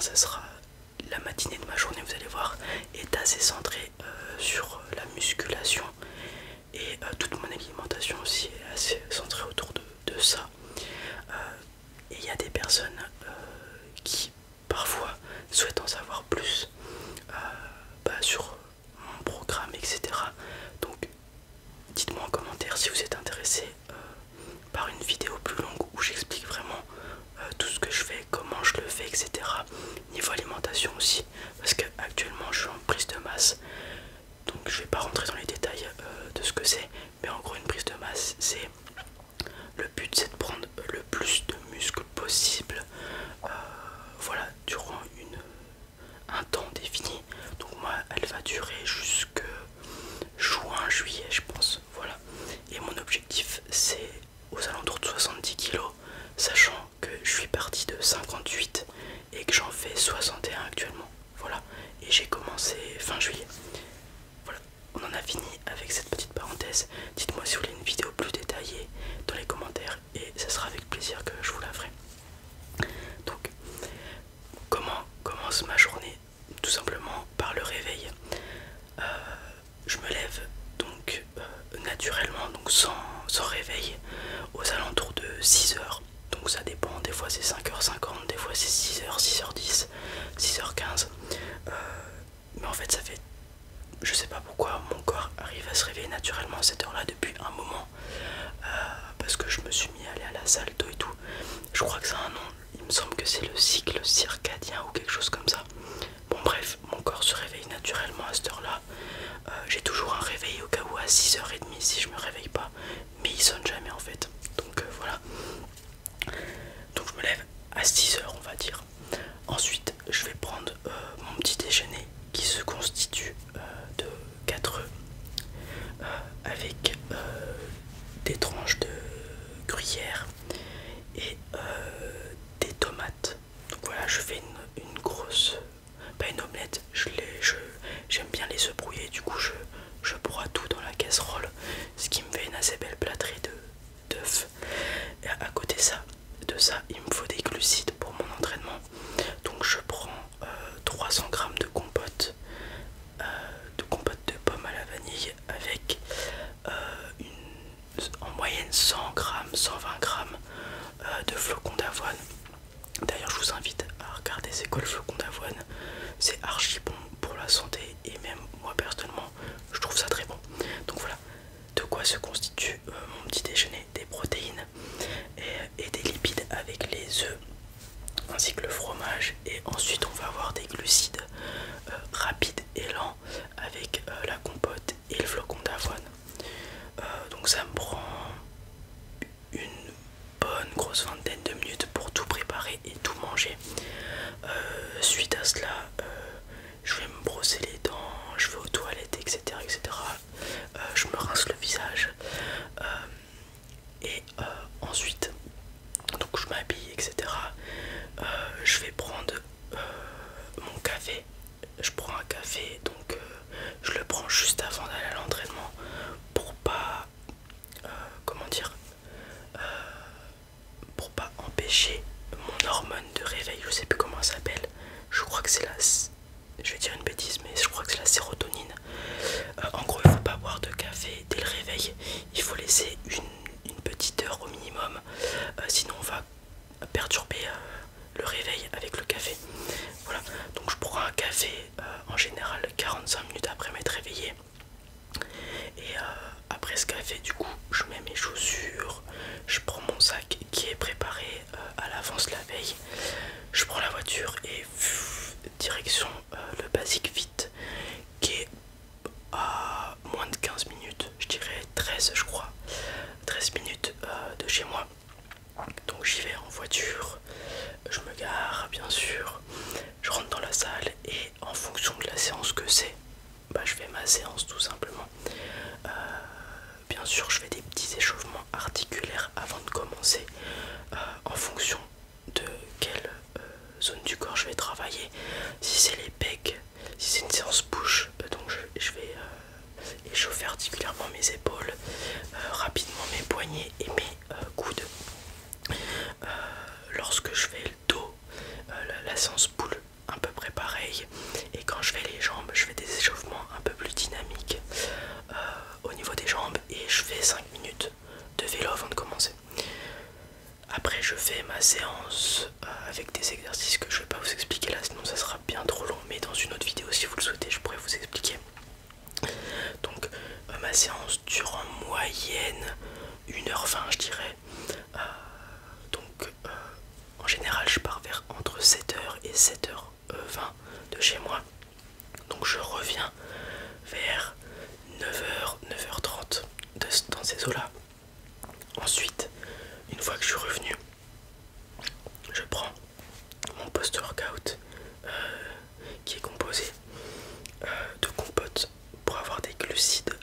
ça sera la matinée de ma journée, vous allez voir, est assez centrée sur la musculation. Et toute mon alimentation aussi est assez centrée autour de ça. Et il y a des personnes qui parfois souhaitent en savoir plus sur mon programme, etc. Donc dites-moi en commentaire si vous êtes intéressé par une vidéo plus longue où j'explique vraiment tout ce que je fais, comment je le fais, etc. Niveau alimentation aussi, parce que actuellement je suis en prise de masse, donc je vais pas rentrer dans les détails de ce que c'est, mais en gros une prise de masse, c'est le but, c'est de prendre le plus de muscles possible, voilà, durant un temps défini. Donc moi elle va durer jusque juin, juillet je pense, voilà. Et mon objectif c'est aux alentours de 70 kilos, sachant que je suis parti de 58 et que j'en fais 61 actuellement, voilà. Et j'ai commencé fin juillet. Voilà, on en a fini avec cette petite parenthèse. Dites-moi si vous voulez une vidéo plus détaillée dans les commentaires et ce sera avec plaisir que je vous la ferai. Donc, comment commence ma journée? Tout simplement par le réveil. Je me lève donc naturellement, donc sans réveil, aux alentours de 6h. Donc ça dépend, des fois c'est 5h50, des fois c'est 6h, 6h10, 6h15. Mais en fait ça fait, je sais pas pourquoi mon corps arrive à se réveiller naturellement à cette heure là depuis un moment, parce que je me suis mis à aller à la salle tôt et tout. Je crois que ça a un nom, il me semble que c'est le cycle circadien ou quelque chose comme ça. Bon bref, mon corps se réveille naturellement à cette heure là. J'ai toujours un réveil au cas où à 6h30 si je me réveille pas, mais il sonne jamais en fait. Donc voilà. Donc je me lève à 6h on va dire. Ensuite je vais prendre mon petit déjeuner qui se constitue de 4 œufs avec des tranches de gruyère et des tomates. Donc voilà, je fais une grosse, pas une omelette, j'aime bien les œufs brouillés, du coup je broie tout dans la casserole, ce qui me fait une assez belle plâtrée d'œufs. Et à côté de ça, il me faut des glucides pour mon entraînement. Donc je prends 300 g de compote de pommes à la vanille avec en moyenne 100 g, 120 g de flocons d'avoine. D'ailleurs je vous invite à regarder c'est quoi le flocon d'avoine, c'est archi bon pour la santé et même moi personnellement je trouve ça très bon. Donc voilà de quoi se constitue mon petit déjeuner, des protéines et des lipides avec les œufs ainsi que le fromage, et ensuite on va avoir des glucides rapides et lents avec la compote et le flocon d'avoine. Donc ça me prend une bonne grosse vingtaine de minutes pour tout préparer et tout manger. Suite à cela, je vais me brosser les dents, je vais aux toilettes, etc. etc. Je me rince le visage et ensuite, donc je m'habille, etc. Je vais prendre mon café. Je prends un café, donc je le prends juste avant d'aller à l'entraînement pour pas, comment dire, pour pas empêcher mon hormone de réveil, je sais plus comment ça s'appelle, je crois que c'est la, je vais dire une bêtise mais je crois que c'est la sérotonine. En gros il faut pas boire de café dès le réveil, il faut laisser une petite heure au minimum, sinon on va perturber le réveil avec le café. Voilà, donc je prends un café en général 45 minutes après m'être réveillé. Et après ce café, du coup, je mets mes chaussures, je prends mon sac qui est préparé à l'avance la veille, je prends la voiture et direction le Basic Fit qui est à moins de 15 minutes, je dirais 13 je crois, 13 minutes de chez moi. Donc j'y vais en voiture, je me gare bien sûr, je rentre dans la salle et en fonction de la séance que c'est, bah, je fais ma séance tout simplement. Bien sûr je fais des petits échauffements articulaires avant de commencer en fonction de quelle zone du corps je vais travailler. Si c'est les pecs, si c'est une séance push, donc je vais échauffer articulairement mes épaules, rapidement mes poignets et mes coudes. Lorsque je fais le dos, la séance pull, séance avec des exercices que je vais pas vous expliquer là, sinon ça sera bien trop long, mais dans une autre vidéo si vous le souhaitez je pourrais vous expliquer. Donc ma séance dure en moyenne 1h20 je dirais. Donc en général je pars vers entre 7h et 7h20 de chez moi. Donc je reviens vers 9h, 9h30 dans ces eaux-là. Ensuite, une fois que je suis revenu, je prends mon post-workout qui est composé de compotes pour avoir des glucides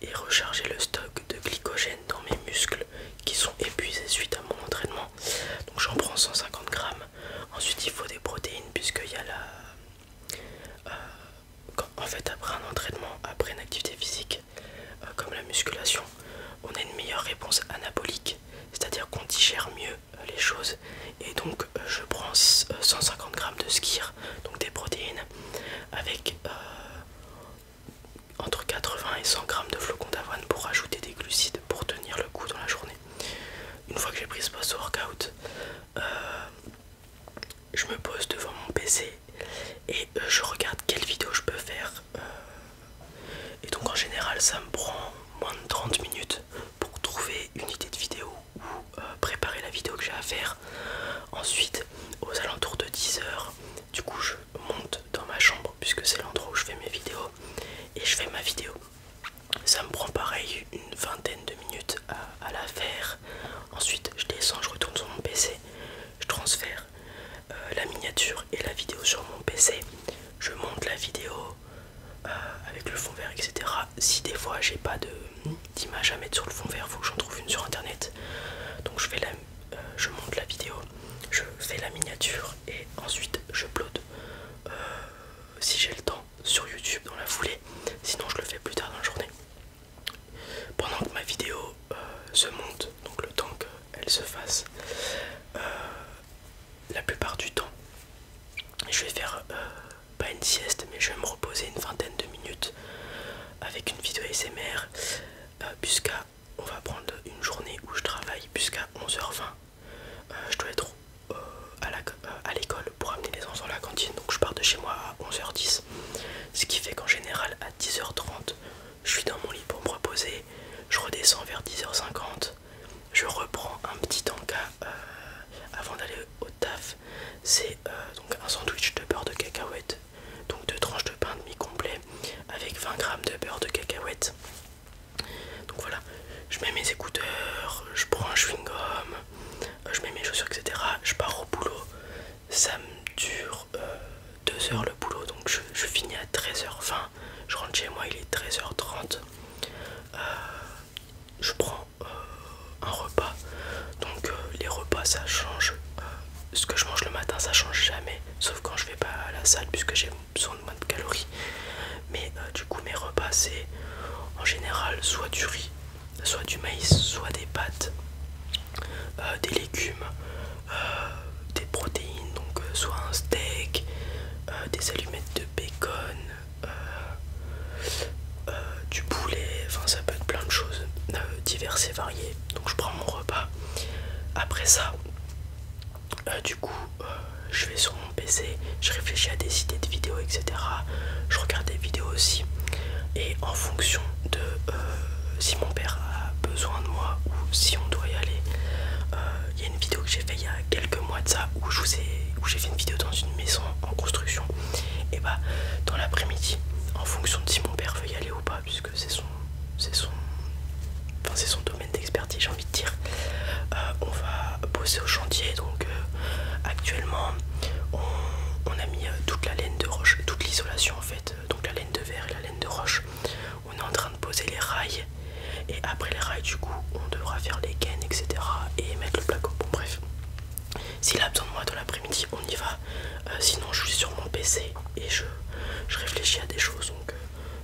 et recharger le stock de glycogène dans mes muscles qui sont épuisés suite à mon entraînement. Donc j'en prends 150 grammes. Ensuite il faut des protéines puisqu'il y a en fait après un entraînement, après une activité physique comme la musculation, on a une meilleure réponse anabolique, c'est-à-dire qu'on digère mieux les choses. Et donc je prends 150 grammes de skyr, donc des protéines, avec entre 80 et 100 grammes de flocons d'avoine pour rajouter des glucides pour tenir le coup dans la journée. Une fois que j'ai pris ce post-workout, je me pose devant mon PC et je regarde quelle vidéo je peux faire. Et donc en général ça me prend moins de 30 minutes pour trouver une idée de vidéo ou préparer la vidéo que j'ai à faire. Ensuite aux alentours de 10h, du coup je monte dans ma chambre puisque c'est l'endroit où je fais mes vidéos et je fais ma vidéo. Ça me prend pareil une vingtaine de minutes à la faire. Ensuite je descends, je retourne sur mon PC, je transfère la miniature et la vidéo sur mon PC, je monte la vidéo avec le fond vert, etc. Si des fois j'ai pas d'image à mettre sur le fond vert, faut que j'en trouve une sur internet. Donc je monte la vidéo, je fais la miniature et ensuite je upload si j'ai le temps sur YouTube dans la foulée. Sinon je le fais plus tard dans la journée. Pendant que ma vidéo se monte, donc le temps qu'elle se fasse, la plupart du temps je vais faire pas une sieste mais je vais me reposer une vingtaine de minutes avec une vidéo ASMR puisqu'à on va prendre une journée où je travaille jusqu'à 11h20. Je dois être à l'école pour amener les enfants à la cantine, donc je pars de chez moi à 11h10, ce qui fait qu'en général à 10h30 je suis dans mon lit pour me reposer, je redescends vers 10h50, je reprends un petit tanka avant d'aller au taf. C'est donc un sandwich de beurre de cacahuète, donc 2 tranches de pain demi-complet avec 20 grammes de beurre de cacahuète. Donc voilà, je mets mes écouteurs, je prends un chewing-gum, je mets mes chaussures, etc. Je pars au boulot, ça me dure 2 heures le boulot, donc je finis à 13h20, je rentre chez moi, il est 13h30. Je prends un repas, donc les repas ça change. Ce que je mange le matin ça change jamais, sauf quand je vais pas à la salle puisque j'ai besoin de moins de calories. Mais du coup mes repas c'est en général soit du riz, soit du maïs, soit des pâtes, des légumes, des protéines, donc soit un steak, des allumettes de bacon, du poulet, enfin ça peut être plein de choses diverses et variées. Donc je prends mon repas. Après ça, du coup je vais sur mon PC, je réfléchis à des idées de vidéos, etc. Je regarde des vidéos aussi et en fonction de si mon père a besoin de moi ou si on doit y aller, il y a une vidéo que j'ai fait il y a quelques mois de ça où j'ai fait une vidéo dans une maison en construction. Et bah dans l'après-midi, en fonction de si mon père veut y aller ou pas, puisque c'est son domaine d'expertise, j'ai envie de dire, on va bosser au chantier. Donc actuellement on a mis toute la laine de roche, toute l'isolation en fait, donc la laine de verre et la laine de roche. On est en train de poser les rails et après les rails du coup on devra faire les gaines, etc. et mettre le placo. Bon bref, s'il a besoin de moi dans l'après-midi on y va. Sinon je suis sur mon PC et je réfléchis à des choses. Donc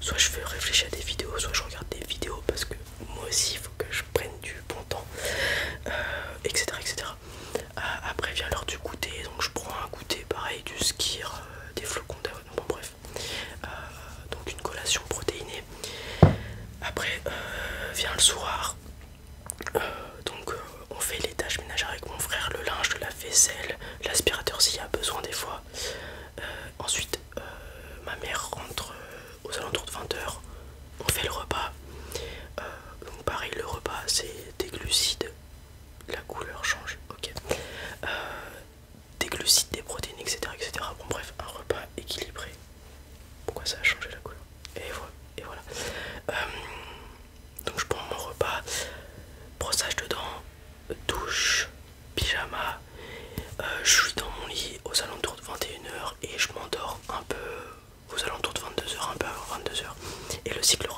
soit je fais réfléchir à des vidéos, soit je regarde des vidéos parce que moi aussi il faut que je prenne du bon temps, etc., etc. Après vient l'heure du goûter, donc je prends un goûter pareil, du skyr, des flocons d'avoine, bon bref, donc une collation protéinée. Après vient le soir, donc on fait les tâches ménagères avec mon frère, le linge, de la pyjama, je suis dans mon lit aux alentours de 21 h et je m'endors un peu aux alentours de 22 h, un peu avant 22 h. Et le cycle